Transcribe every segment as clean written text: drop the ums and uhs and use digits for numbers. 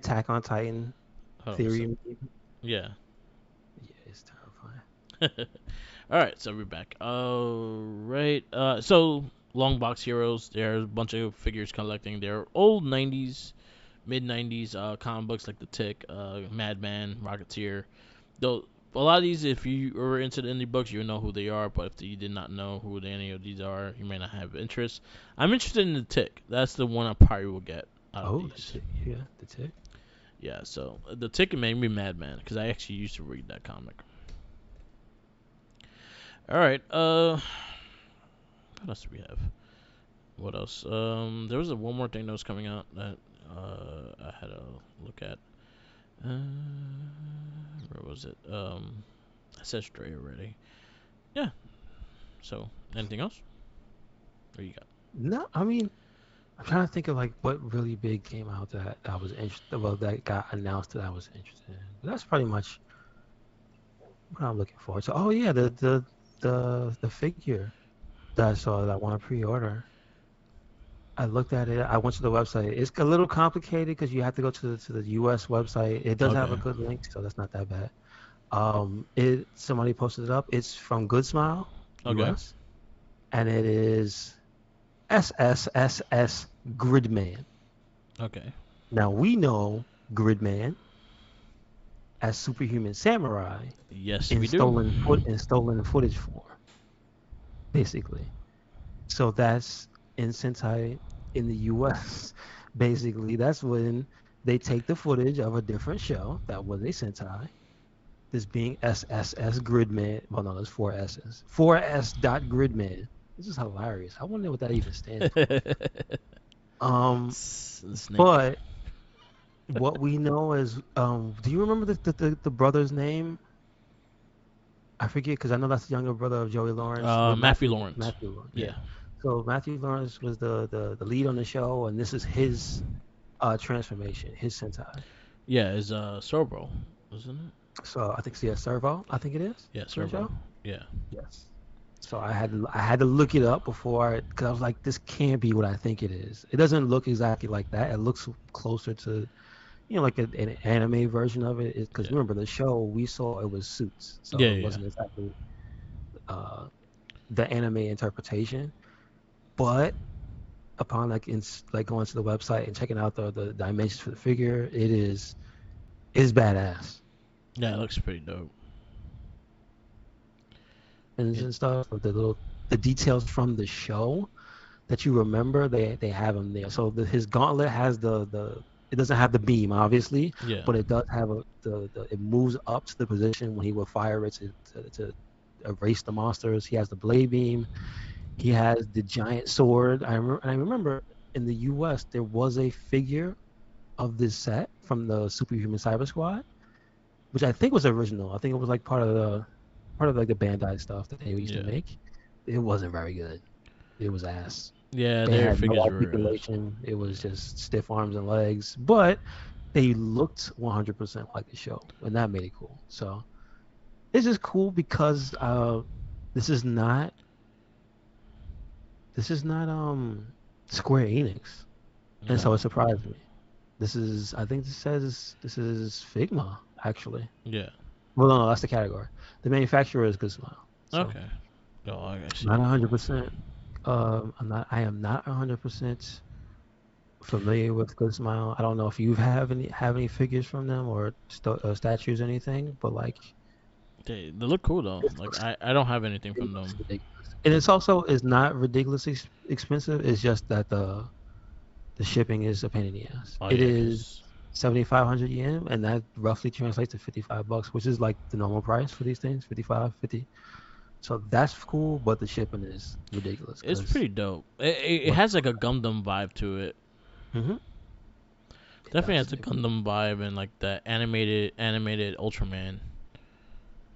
Attack on Titan Oh, so theory. yeah. Yeah, it's terrifying. All right, so we're back. All right. So Long Box Heroes. There's a bunch of figures collecting. They're old '90s, mid '90s comic books like the Tick, Madman, Rocketeer. Though a lot of these, if you are into the indie books, you know who they are. But if you did not know who any of these are, you may not have interest. I'm interested in the Tick. That's the one I probably will get out of Oh, these. yeah, the Tick. Yeah. So the Tick made me Madman because I actually used to read that comic. All right. What else do we have? What else? There was one more thing that was coming out that I had to look at. Uh, where was it? I said Stray already. Yeah. So, anything else? What you got? No, I mean, I'm trying to think of like what really big came out that I was interested. Well, that got announced that I was interested in. But that's pretty much what I'm looking for. So, oh yeah, the figure that I saw that I want to pre-order. I looked at it. I went to the website. It's a little complicated because you have to go to the U.S. website. It does have Okay. a good link, so that's not that bad. It somebody posted it up. It's from Good Smile, Okay. U.S., and it is SSSS Gridman. Okay. Now we know Gridman as Superhuman Samurai Yes, in we do. stolen footage form, basically. So that's in Sentai in the US. Basically, that's when they take the footage of a different show that was a Sentai. This being SSS Gridman. Well, no, there's four S's. 4S dot Gridman. This is hilarious. I wonder what that even stands for. Um, The snake. but what we know is, do you remember the brother's name? I forget because I know that's the younger brother of Joey Lawrence. Well, Matthew Lawrence. Matthew Lawrence, yeah. Yeah. So Matthew Lawrence was the lead on the show, and this is his transformation, his Sentai. Yeah, is Sorbo, isn't it? So I think yeah, Servo, I think it is Yeah, for the Sorbo. show. Yeah. Yes. So I had to look it up before because I was like, this can't be what I think it is. It doesn't look exactly like that. It looks closer to like an anime version of it. Because Yeah. remember the show we saw it was Suits, so Yeah. it Yeah. wasn't exactly uh, the anime interpretation. But upon like going to the website and checking out the dimensions for the figure, it is badass Yeah, it looks pretty dope. It, and stuff. With the details from the show that you remember, they have them there. So his gauntlet has the it doesn't have the beam obviously, yeah. but it does have the it moves up to the position when he will fire it to erase the monsters. He has the blade beam. He has the giant sword. I remember in the U.S. there was a figure of this set from the Superhuman Cyber Squad, which I think was original. I think it was like part of like the Bandai stuff that they used to Yeah. make. It wasn't very good. It was ass. Yeah, They their had no figures were. articulation. It was Yeah. just stiff arms and legs, but they looked 100% like the show, and that made it cool. So it's just cool because this is not this is not Square Enix, and so No. it surprised me. This is I think this says this is Figma actually. Yeah. Well, no, that's the category. The manufacturer is Good Smile. So Okay. Oh, I see. not 100%. I am not 100% familiar with Good Smile. I don't know if you have any figures from them or statues or anything, but like They look cool though. this Like looks I don't have anything it from looks them. ridiculous. And it's also is not ridiculously expensive. It's just that the shipping is a pain in the ass. Oh It yeah, is cause 7,500 yen, and that roughly translates to $55, which is like the normal price for these things, 55, 50. So that's cool, but the shipping is ridiculous it's because pretty dope. It what? has like a Gundam vibe to it. Mm-hmm. It Definitely does. has a Gundam vibe and like the animated Ultraman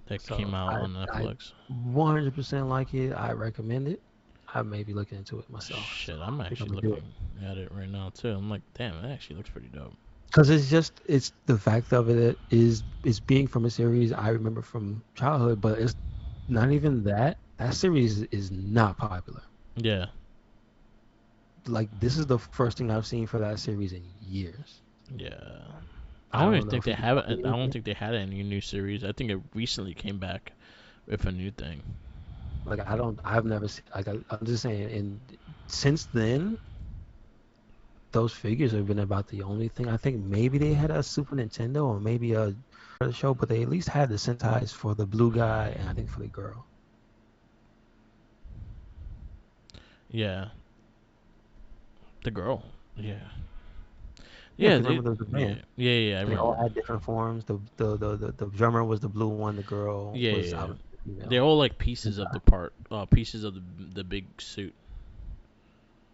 that came So out on I Netflix. 100% like it. I recommend it. I may be looking into it myself. So Shit, I'm I think I'm actually gonna do it looking at it right now too. I'm like, damn, it actually looks pretty dope. because it's the fact of it is being from a series I remember from childhood, but it's not even that. That series is not popular. Yeah, Like this is the first thing I've seen for that series in years. yeah. I I don't don't even know think if they he have it. I continued don't it. think they had any new series. I think it recently came back with a new thing. Like I've never seen. Like I'm just saying. And since then, those figures have been about the only thing. I think maybe they had a Super Nintendo or maybe a show, but they at least had the Sentais for the blue guy and I think for the girl. Yeah, the girl. Yeah, Yeah, yeah, because remember there was a yeah, band. I They all remember. had different forms. The drummer was the blue one. The girl Yeah, was yeah. obviously They're female. all like pieces of the part, pieces of the big suit.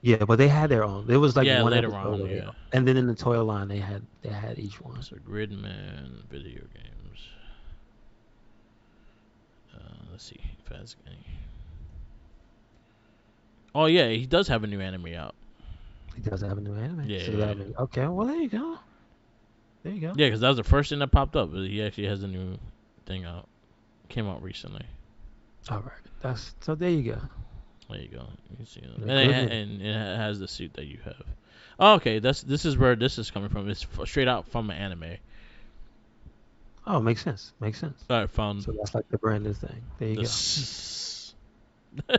Yeah, but they had their own. There was like Yeah, one later episode on, where they, yeah. and then in the toy line they had each one. So Gridman video games. Let's see if it has any. Oh yeah, he does have a new anime out. He does have a new anime, Yeah, so yeah, that makes okay. Well, there you go. There you go. yeah. Because that was the first thing that popped up. He actually has a new thing out. Came out recently. All right, that's so. There you go. There you go. You can see it. The Gridman. And it has the suit that you have. Oh, okay, this is where this is coming from. It's straight out from an anime. Oh, makes sense. Makes sense. I found So that's like the branded thing. There you the go.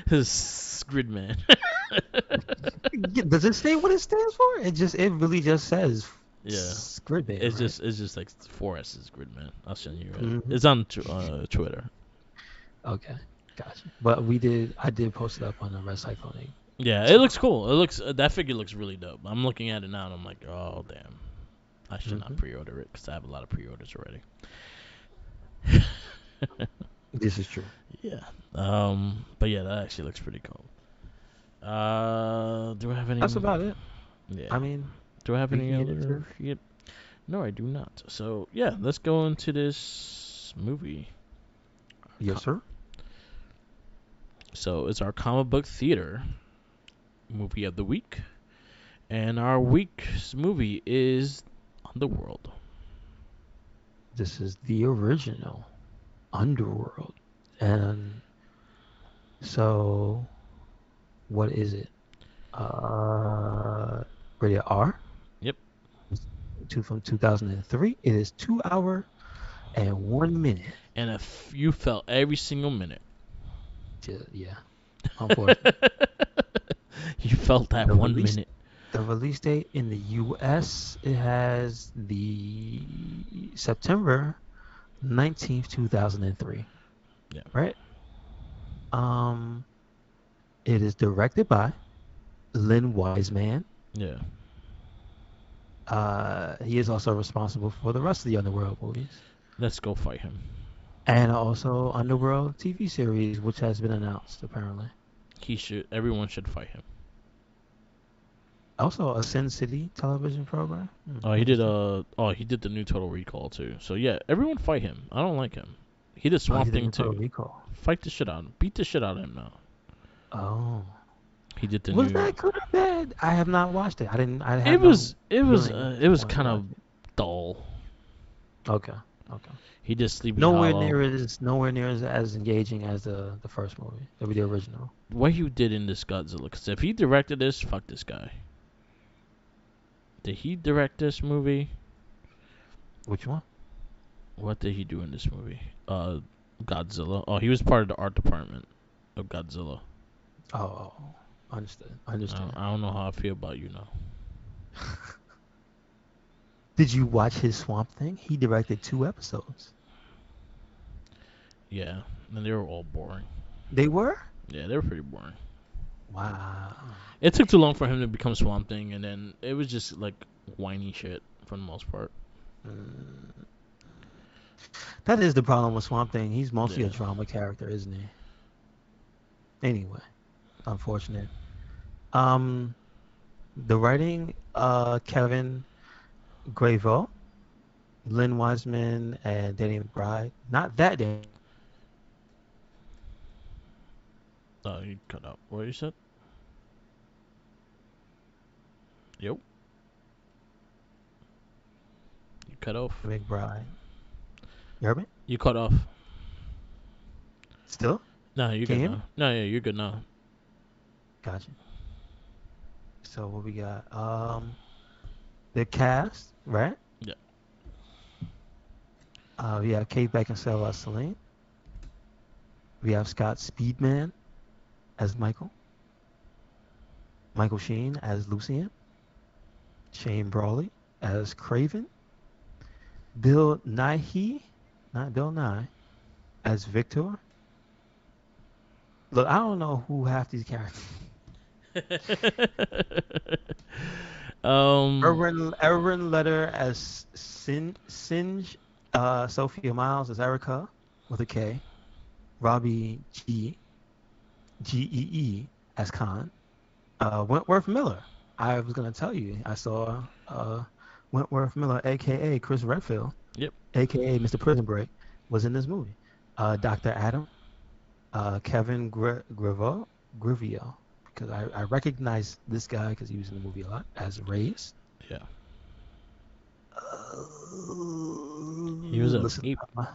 his Gridman. Does it say what it stands for? It really just says Yeah. Gridman, right? It's just like 4S's Gridman. I'll send you it. Hmm. It's on Twitter. Okay, gotcha. But I did post it up on the recycling. Yeah, it So, looks cool. It looks that figure looks really dope. I'm looking at it now and I'm like, oh damn, I should not mhm. pre-order it because I have a lot of pre-orders already. This is true. Yeah. But yeah, that actually looks pretty cool. Do I have any? That's about it. Yeah. I mean, Do I have we any can get other? into Yep. No, I do not. So yeah, let's go into this movie. yes, sir. So it's our comic book theater movie of the week, and our week's movie is Underworld. This is the original Underworld, and so what is it? Rated R. Yep. From 2003. It is 2 hour and 1 minute. And if you felt every single minute. Yeah, unfortunately. You felt that The one release minute. the release date in the U.S. it has the September 19th, 2003. Yeah. Right. It is directed by Lynn Wiseman. Yeah. He is also responsible for the rest of the Underworld movies. Let's go fight him. And also Underworld TV series, which has been announced apparently. Everyone should fight him. Also a Sin City television program. Oh, he did he did the new Total Recall too. So yeah, everyone fight him. I don't like him. He did Oh, he Swamp did Thing Total too. Recall. Fight the shit out of him. Beat the shit out of him now. Oh. He did the Was new. that good or bad? I have not watched it. I didn't. I It had was no it was feeling it was wanting to kind watch of it. dull. Okay. Okay. He did Sleepy Hollow. Nowhere near as engaging as the first movie, the original. What he did in this Godzilla? Because if he directed this, fuck this guy. Did he direct this movie? Which one? What did he do in this movie? Godzilla. Oh, he was part of the art department of Godzilla. Oh, understood. Understood. I don't know how I feel about you now. Did you watch his Swamp Thing? He directed 2 episodes. Yeah, and they were all boring. They were? Yeah, they were pretty boring. Wow. It took too long for him to become Swamp Thing, and then it was just like whiny shit for the most part. Mm. That is the problem with Swamp Thing. He's mostly Yeah. a drama character, isn't he? Anyway, unfortunate. The writing, Kevin Gravo, Lynn Wiseman, and Danny McBride. Not that Danny. Oh, you cut out. What you said? Yep. You cut off. McBride. You heard me? You cut off. Still? No, you're Can good you hear now. No, yeah, you're good now. Gotcha. So what we got? The cast, right? Yeah. We have Kate Beckinsale as Celine. We have Scott Speedman as Michael. Michael Sheen as Lucien. Shane Brawley as Craven. Bill Nighy, not Bill Nye, as Victor. Look, I don't know who half these characters. um. Erwin Letter as Singe. Sophia Miles as Erica with a K. Robbie Gee as Khan. Wentworth Miller. I was gonna tell you. I saw Wentworth Miller, aka Chris Redfield, Yep. aka Mr. Prison Break, was in this movie. Dr. Adam, Kevin Grivio, because I recognize this guy because he was in the movie a lot as Reyes. Yeah. Uh, He was a Listen, ape. I'm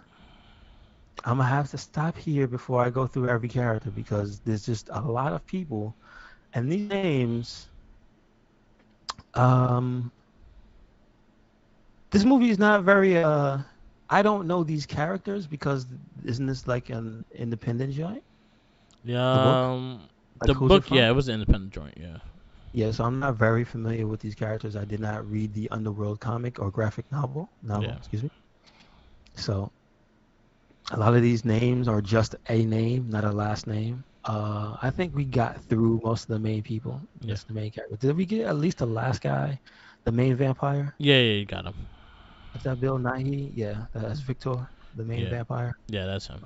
gonna have to stop here before I go through every character because there's just a lot of people, and these names. Um, this movie is not very. I don't know these characters because isn't this like an independent joint? The book, Yeah. like The who's it book, yeah, from? it was an independent joint. Yeah. Yeah, so I'm not very familiar with these characters. I did not read the Underworld comic or graphic novel, Yeah. excuse me. So a lot of these names are just a name, not a last name. I think we got through most of the main people. Yeah. That's the main character. Did we get at least the last guy, the main vampire? Yeah. Yeah. You got him. Is that Bill Nighy? Yeah, that's Victor, the main Yeah. vampire. Yeah. That's him.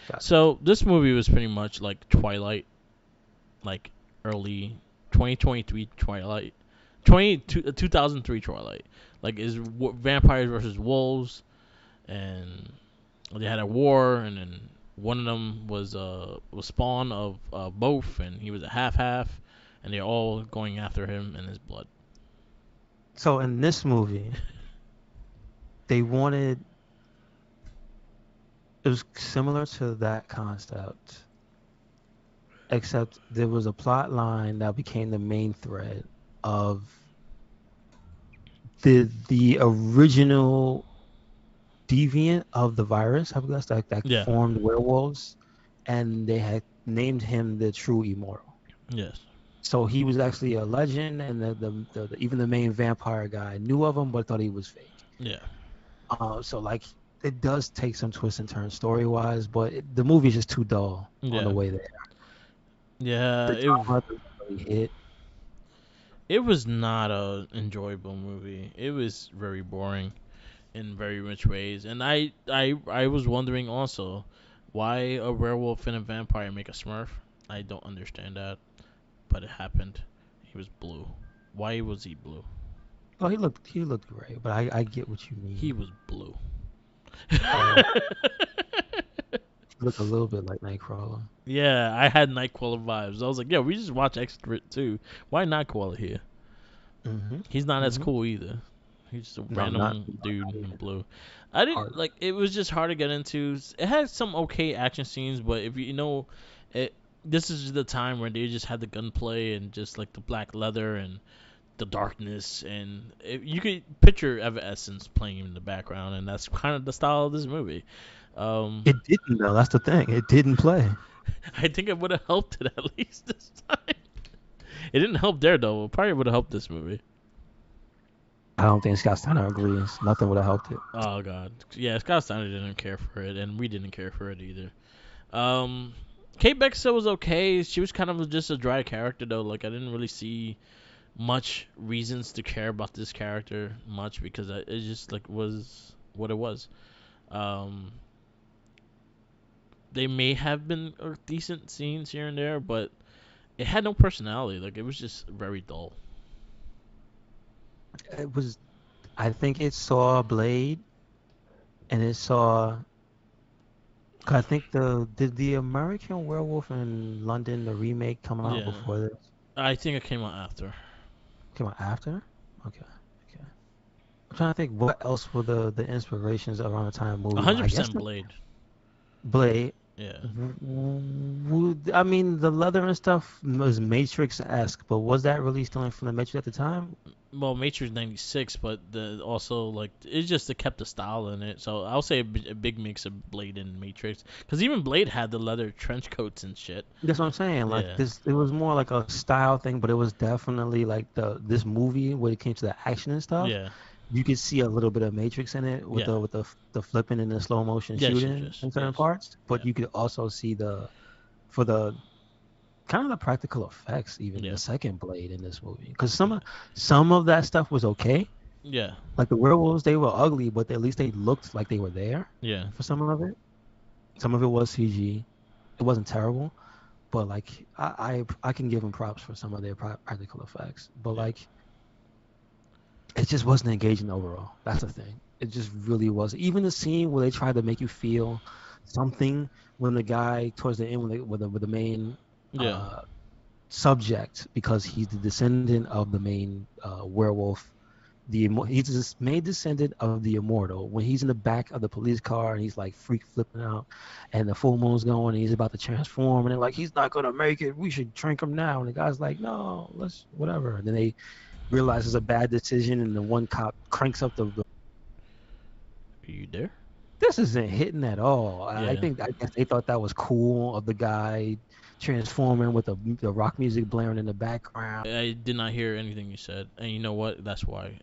Gotcha. So this movie was pretty much like Twilight, like early 2023 Twilight, 2003 Twilight. Like is vampires versus wolves, and they had a war, and then one of them was spawn of both, and he was a half, and they're all going after him and his blood. So in this movie, they wanted it was similar to that concept, except there was a plot line that became the main thread of the original deviant of the virus, I guess, that Yeah. formed werewolves, and they had named him the true immortal. Yes. So he was actually a legend, and even the main vampire guy knew of him, but thought he was fake. Yeah. So like it does take some twists and turns story wise, but the movie is just too dull on the Yeah. way there. Yeah. The drama doesn't really hit. It was not a enjoyable movie. It was very boring in very much ways. And I was wondering also why a werewolf and a vampire make a Smurf. I don't understand that, but it happened. He was blue. Why was he blue? Oh, he looked great, but I get what you He mean. was blue. Uh, he looked a little bit like Nightcrawler. Yeah, I had Nightcrawler vibes. I was like, yeah, we just watch Extra too. Why Nightcrawler here? Mm-hmm. He's not as Mm-hmm. cool either. He's just a No, not, random dude not in even blue. I didn't hard. like. It was just hard to get into. It had some okay action scenes, but if you know, it this is the time where they just had the gunplay and just like the black leather and the darkness, and you could picture Evanescence playing in the background, and that's kind of the style of this movie. Um, It didn't though. That's the thing. It didn't play. I think it would have helped it at least this time. It didn't help Daredevil. It probably would have helped this movie. I don't think Scott Steiner agrees. Nothing would have helped it. Oh god, yeah, Scott Steiner didn't care for it, and we didn't care for it either. Um, Kate Beckinsale was okay. She was kind of just a dry character though. Like I didn't really see much reasons to care about this character much because it just like was what it was. Um, they may have been decent scenes here and there, but it had no personality. Like it was just very dull. It was. I think it saw Blade, and it saw. I think did the American Werewolf in London the remake come out Yeah, before this? I think it came out after. Came out after? Okay. Okay. I'm trying to think what else were the inspirations around the time A movie. hundred I guess percent the Blade. Blade. Yeah. I mean, the leather and stuff was Matrix-esque, but was that really stealing from the Matrix at the time? well, Matrix '96, but also like it's just it kept the style in it. So I'll say a big mix of Blade and Matrix, because even Blade had the leather trench coats and shit. That's what I'm saying. Like Yeah, this, it was more like a style thing, but it was definitely like this movie when it came to the action and stuff. yeah, You could see a little bit of Matrix in it with yeah. the flipping and the slow motion Yes, yes, shooting yes, in certain yes. parts. But Yeah, you could also see for the kind of the practical effects even in yeah, the second Blade in this movie, because some of that stuff was okay. yeah, Like the werewolves, they were ugly, but at least they looked like they were there yeah, for some of it. Some of it was CG. It wasn't terrible, but like I can give them props for some of their practical effects. But yeah, like it just wasn't engaging overall. That's the thing. It just really was. Even the scene where they tried to make you feel something when the guy towards the end with the main yeah, uh, subject, because he's the descendant of the main werewolf. He's this main descendant of the immortal. When he's in the back of the police car and he's like freak flipping out, and the full moon's going, and he's about to transform, and they're like, he's not gonna make it. We should drink him now. And the guy's like, no, let's whatever. And then they realize it's a bad decision, and the one cop cranks up the. Are you there? This isn't hitting at all. Yeah. I guess they thought that was cool of the guy transforming with the rock music blaring in the background. I did not hear anything you said, and you know what? That's why.